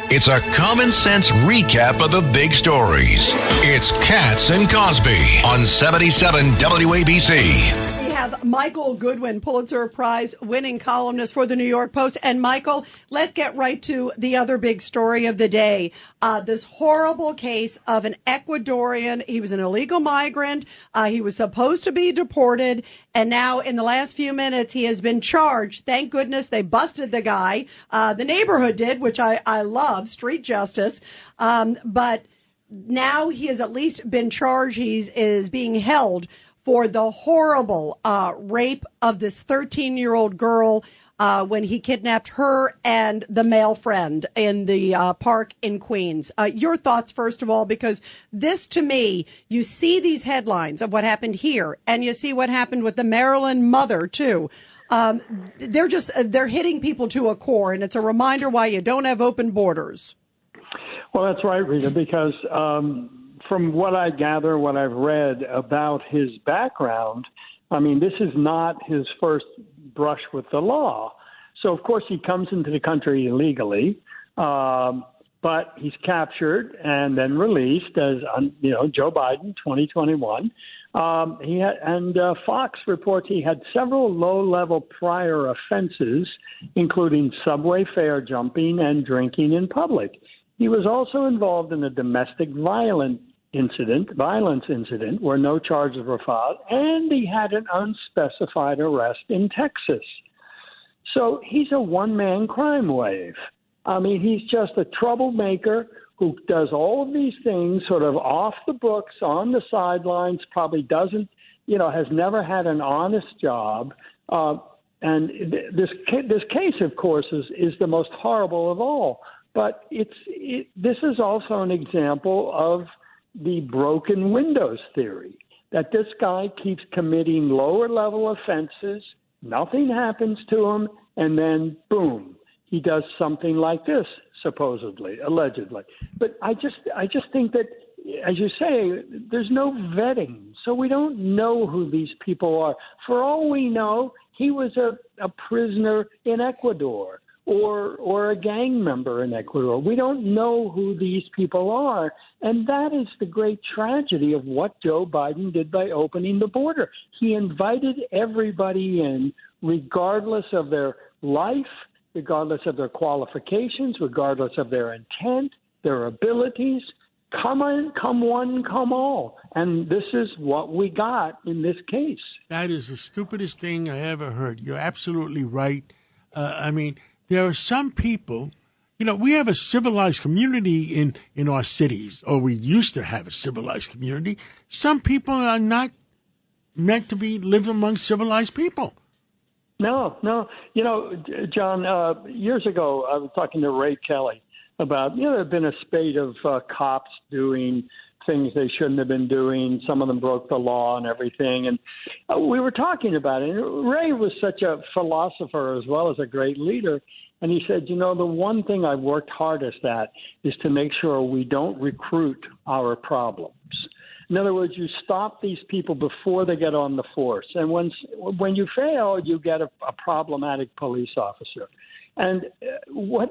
It's a common sense recap of the big stories. It's Katz and Cosby on 77 WABC. We have Michael Goodwin, Pulitzer Prize winning columnist for the New York Post. And Michael, let's get right to the other big story of the day. This horrible case of an Ecuadorian. He was an illegal migrant. He was supposed to be deported. And now in the last few minutes, he has been charged. Thank goodness they busted the guy. The neighborhood did, which I love, street justice. But now he has at least been charged. Is being held for the horrible rape of this 13-year-old girl when he kidnapped her and the male friend in the park in Queens. Your thoughts, first of all, because this, to me, you see these headlines of what happened here, and you see what happened with the Maryland mother, too. They're hitting people to a core, and it's a reminder why you don't have open borders. Well, that's right, Rita, because from what I gather, what I've read about his background, I mean, this is not his first brush with the law. So, of course, he comes into the country illegally, but he's captured and then released as, Joe Biden, 2021. Fox reports he had several low-level prior offenses, including subway fare jumping and drinking in public. He was also involved in a domestic violence incident where no charges were filed, and he had an unspecified arrest in Texas. So he's a one-man crime wave. I mean, he's just a troublemaker who does all of these things sort of off the books, on the sidelines, probably doesn't, has never had an honest job. And this case, of course, is the most horrible of all. But this is also an example of the broken windows theory, that this guy keeps committing lower level offenses, nothing happens to him, and then boom, he does something like this, supposedly, allegedly. But I just think that, as you say, there's no vetting, so we don't know who these people are. For all we know, he was a prisoner in Ecuador or a gang member in Ecuador. We don't know who these people are. And that is the great tragedy of what Joe Biden did by opening the border. He invited everybody in, regardless of their life, regardless of their qualifications, regardless of their intent, their abilities. Come on, come one, come all. And this is what we got in this case. That is the stupidest thing I ever heard. You're absolutely right. There are some people, we have a civilized community in our cities, or we used to have a civilized community. Some people are not meant to live among civilized people. No. John, years ago, I was talking to Ray Kelly about, there have been a spate of cops doing things they shouldn't have been doing. Some of them broke the law and everything. And we were talking about it. And Ray was such a philosopher as well as a great leader. And he said, the one thing I've worked hardest at is to make sure we don't recruit our problems. In other words, you stop these people before they get on the force. And when you fail, you get a problematic police officer. And what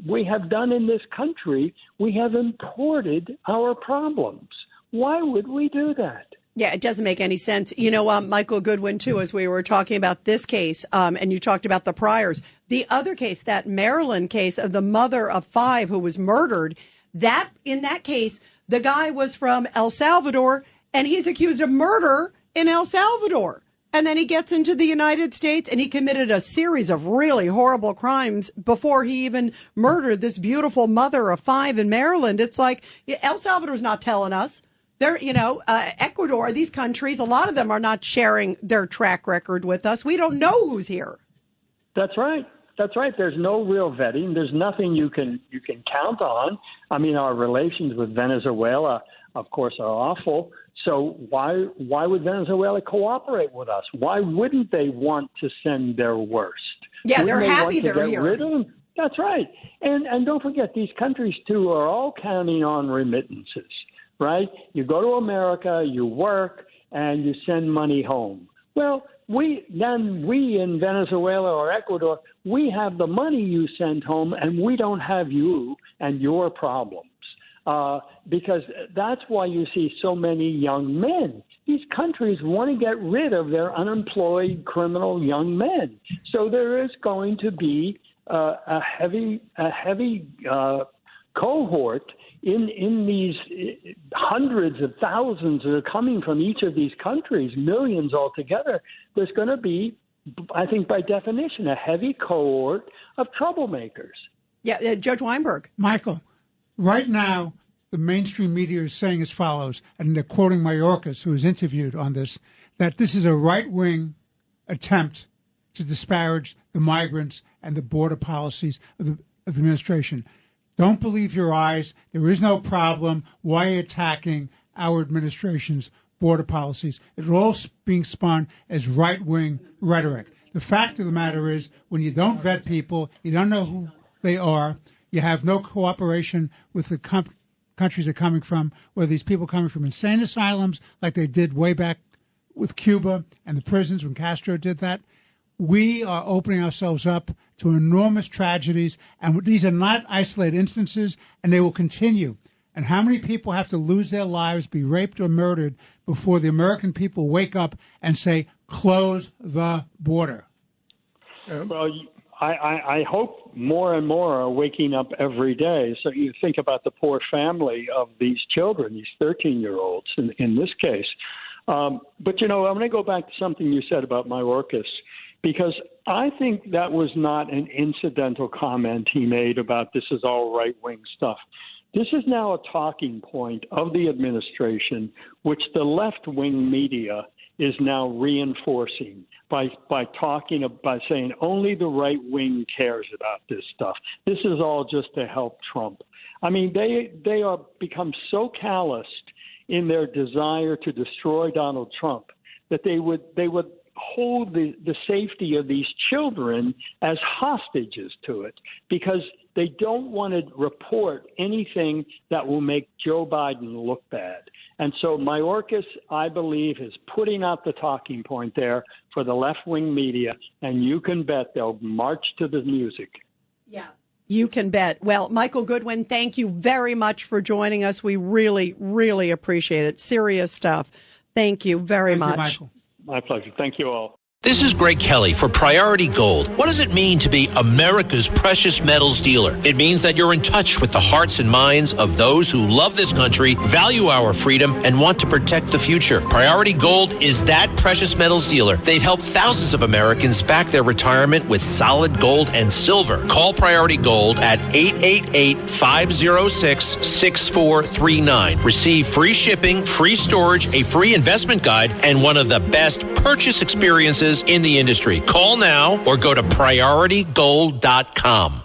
we have done in this country, we have imported our problems. Why would we do that? Yeah, it doesn't make any sense. Michael Goodwin, too, as we were talking about this case, and you talked about the priors. The other case, that Maryland case of the mother of 5 who was murdered, in that case, the guy was from El Salvador, and he's accused of murder in El Salvador. And then he gets into the United States, and he committed a series of really horrible crimes before he even murdered this beautiful mother of 5 in Maryland. It's like El Salvador's not telling us. They're, Ecuador, these countries, a lot of them are not sharing their track record with us. We don't know who's here. That's right. There's no real vetting. There's nothing you can count on. I mean, our relations with Venezuela, of course, are awful. So why would Venezuela cooperate with us? Why wouldn't they want to send their worst? Yeah, Wouldn't they're happy they they're get here. Rid of them? That's right. And don't forget, these countries, too, are all counting on remittances, right? You go to America, you work, and you send money home. Well, we in Venezuela or Ecuador, we have the money you send home, and we don't have you and your problems. Because that's why you see so many young men. These countries want to get rid of their unemployed criminal young men. So there is going to be a heavy cohort in these hundreds of thousands that are coming from each of these countries, millions altogether. There's going to be, I think by definition, a heavy cohort of troublemakers. Yeah, Judge Weinberg. Michael, right now, the mainstream media is saying as follows, and they're quoting Mayorkas, who was interviewed on this, that this is a right-wing attempt to disparage the migrants and the border policies of the administration. Don't believe your eyes. There is no problem. Why are you attacking our administration's border policies? It's all being spun as right-wing rhetoric. The fact of the matter is, when you don't vet people, you don't know who they are, you have no cooperation with the countries they're coming from, whether these people coming from insane asylums like they did way back with Cuba and the prisons when Castro did that. We are opening ourselves up to enormous tragedies, and these are not isolated instances, and they will continue. And how many people have to lose their lives, be raped or murdered before the American people wake up and say, close the border? Well, I hope more and more are waking up every day. So you think about the poor family of these children, these 13-year-olds in this case. But, I'm going to go back to something you said about Mayorkas, because I think that was not an incidental comment he made about this is all right-wing stuff. This is now a talking point of the administration, which the left-wing media is now reinforcing by saying only the right wing cares about this stuff. This is all just to help Trump. I mean, they are become so calloused in their desire to destroy Donald Trump that they would hold the safety of these children as hostages to it, because they don't want to report anything that will make Joe Biden look bad. And so Mayorkas, I believe, is putting out the talking point there for the left-wing media, and you can bet they'll march to the music. Yeah, you can bet. Well, Michael Goodwin, thank you very much for joining us. We really, really appreciate it. Serious stuff. Thank you very much. Michael. My pleasure. Thank you all. This is Greg Kelly for Priority Gold. What does it mean to be America's precious metals dealer? It means that you're in touch with the hearts and minds of those who love this country, value our freedom, and want to protect the future. Priority Gold is that precious metals dealer. They've helped thousands of Americans back their retirement with solid gold and silver. Call Priority Gold at 888-506-6439. Receive free shipping, free storage, a free investment guide, and one of the best purchase experiences in the industry. Call now or go to PriorityGold.com.